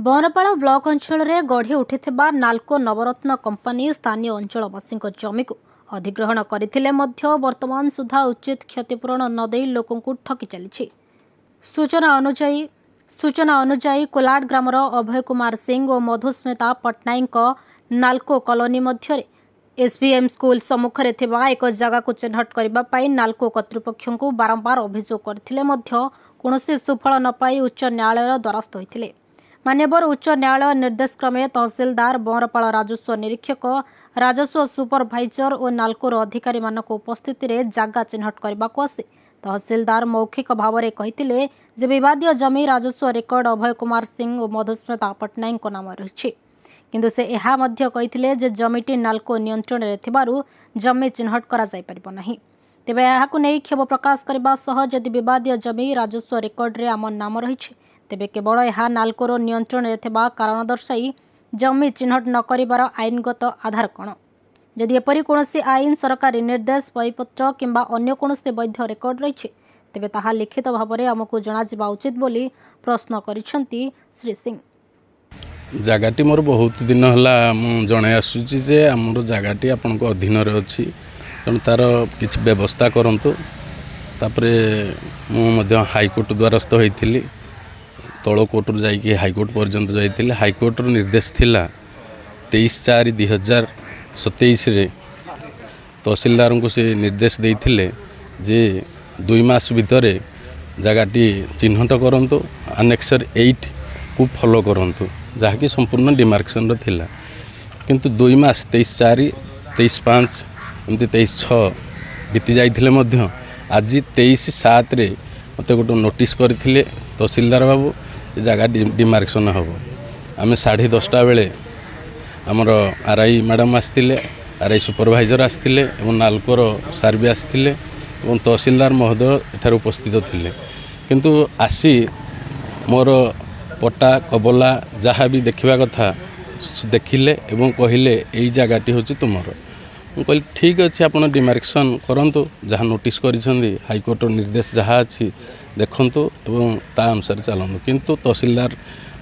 बनपाଳ block अंचल में गढ़ी उठी नाल्को नवरत्न कंपानी स्थानीय अंचलवासी जमी को अधिग्रहण करथिले मध्य वर्तमान सुधा उचित क्षतिपूरण नदे लोकंकु ठकी चली। सूचना अनुजाई कोलाड ग्रामर अभय कुमार सिंह और मधुस्मिता पट्टनायक नाल्को कॉलोनी मध्य एसबीएम स्कूल सम्मुखें एक जगह को चिन्हट करने नाल्को कर्तृपक्ष को बारंबार अभियोग करथिले मध्य कौनसी सुफल न पाई उच्च न्यायालय द्वारस्थ होते। मान्यवर उच्च न्यायालय निर्देश क्रमे तहसिलदार बनपाळ राजस्व निरीक्षक राजस्व सुपरभाइजर और नाल्कोर अधिकारी मानक उपस्थित जगह चिन्हट करने को आसी तहसिलदार मौखिक भाव में कही विवादीय जमी राजस्व रेकर्ड अभय कुमार सिंह और मधुस्मिता पट्टनायक नाम रही किंतु से यह कही जमीटी नाल्को नियंत्रण में जमी चिन्हट करा जाय परिबो नाही। तेबे यहाकु नै क्षोभ प्रकाश करबा सह जदि विवादीय जमी राजस्व रेकर्ड रे आम नाम रही तेबे केवल यह नाल्कोर नियंत्रण में कारण दर्शाई जमी चिन्हट न करिबार आईनगत आधार कौन जदि एपरी कौनसी आईन सरकारी निर्देश परिपत्र किंबा अन्य कौनसी वैध रेकर्ड रही तेबे ताहा लिखित भाव में आमको जनाजिबा उचित बोली प्रश्न करिसेंती श्री सिंह। जगाटी मोर बहुत दिन है जड़े आसूची जे आमर जगाटी आपण अधीन अच्छी तेणु तार किसी व्यवस्था करंतु। तापरे मु हाईकोर्ट द्वारस्थ होइथिली तल कोर्ट जाइए हाईकोर्ट पर्यंत जाइए हाईकोर्ट निर्देश थिला 23/4/2027 रे तहसीलदार को से निर्देश देइथिले जे 2 मास भितर जगाटी चिन्हट करंतु अनेक्सर 8 को फॉलो करंतु जहाँकि संपूर्ण डिमार्केशन थिला किंतु 2 मास 23/4 23/5 एमती 23/6 बीती जाइथिले मध्य आज 23/7 रे मते गोटे नोटिस करथिले तहसीलदार बाबू जगह डिमार्केशन हम आम 10:30 बेले आमर आरआई मैडम आसते आरआई सुपरभाइजर आसते नाल्कोर सार भी आसते तहसीलदार महोदय एठार उपस्थित थिले किंतु आसी मोर पट्टा कबला जहाँ भी देखा कथा देखिले एवं कहले यही जगहटी हूँ तुमर मुझे कहली ठीक अच्छे आप डिमार्केशन करूँ जहाँ नोटिस करिसेंती हाईकोर्ट निर्देश जहाँ अच्छी देखूँ एवं ता अनुसार चलतु किंतु तहसीलदार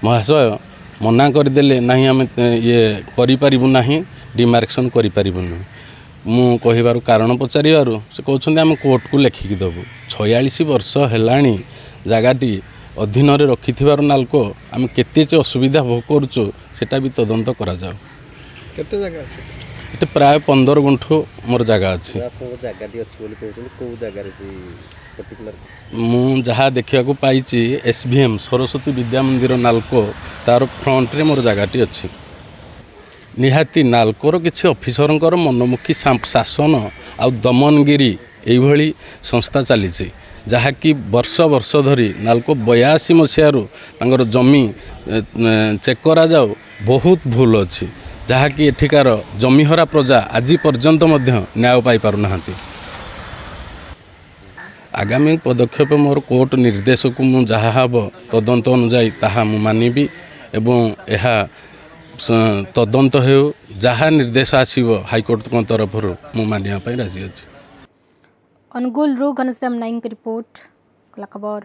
महाशय मना करदे ना आम ये करूँ डिमार्केशन करूँ मु कहिबार कारण पचारिबार से कहते आम कोर्ट को लेखिकी देवु 46 वर्ष है जगाटी अधीन रखि नाल्को आम केते असुविधा भोग करुचु सेटा भी तदंत करा जाओ। केते जगह अछि ये प्राय 15 गुंठु मोर जगह अच्छी मु जहाँ देखा पाई एसबीएम सरस्वती विद्या मंदिर नाल्को तार फ्रंट रे मोर जगहटी अच्छी निहाती नाल्कोर किसी ऑफिसर मनमुखी शासन आउ दमनगिरी यही संस्था चली जहाँकि वर्ष वर्ष धरी नाल्को 82 मसीहार जमी चेक करा जाओ बहुत भूल अच्छी जहाँकि एठिकार जमीहरा प्रजा आज पर्यंत न्याय पाई पारना। आगामी पदक्षेप मोर कोर्ट निर्देश को मु जहाँ हम तदंत अनुजाई ताहा मु मानिबी एवं यह तदंत हो जहाँ निर्देश आसीबो हाईकोर्ट को तरफ मु मानिया पाई राजी अछि। अनुगुल रू घनश्याम नाइक रिपोर्ट कला खबर।